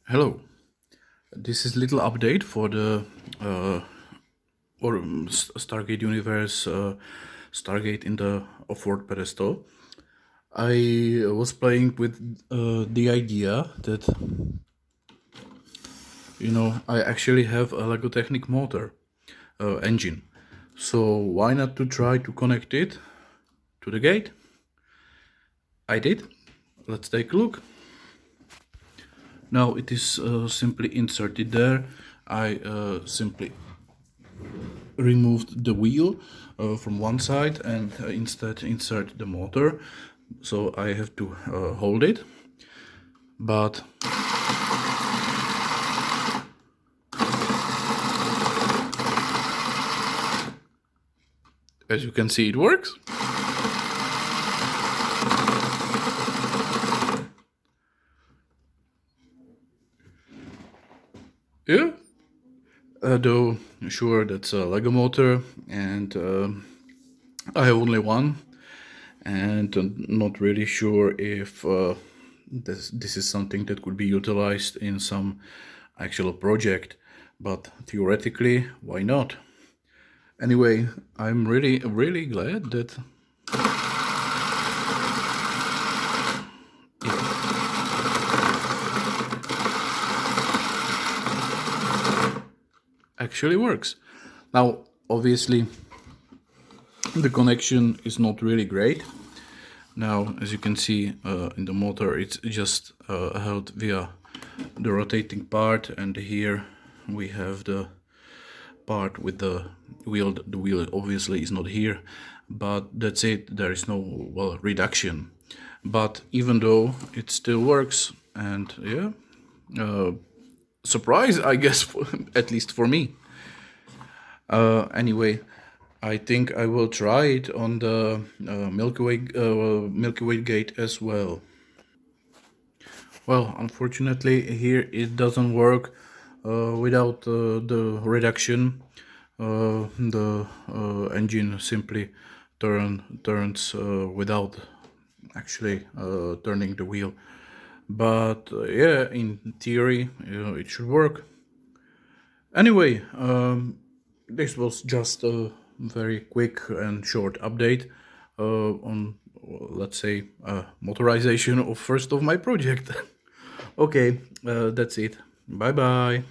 Hello, this is little update for the uh, Stargate universe, Stargate in the offworld pedestal. I was playing with the idea that I actually have a Lego Technic motor engine, so why not to try to connect it to the gate? I did. Let's take a look. Now it is simply inserted there. I simply removed the wheel from one side and instead insert the motor, so I have to hold it, but as you can see it works. Yeah, though sure that's a Lego motor and I have only one, and not really sure if this is something that could be utilized in some actual project, but theoretically, why not? Anyway, I'm really glad that actually works. Now, obviously, the connection is not really great. Now, as you can see in the motor, it's just held via the rotating part, and here we have the part with the wheel. The wheel obviously is not here, but that's it. There is no, well, reduction. But even though it still works, and yeah, surprise, I guess, at least for me. Anyway, I think I will try it on the Milky Way gate as well. Well, unfortunately, here it doesn't work without the reduction. The engine simply turns without actually turning the wheel. But yeah, in theory, it should work. Anyway, this was just a very quick and short update on, let's say, motorization of first of my project. Okay, that's it. Bye bye.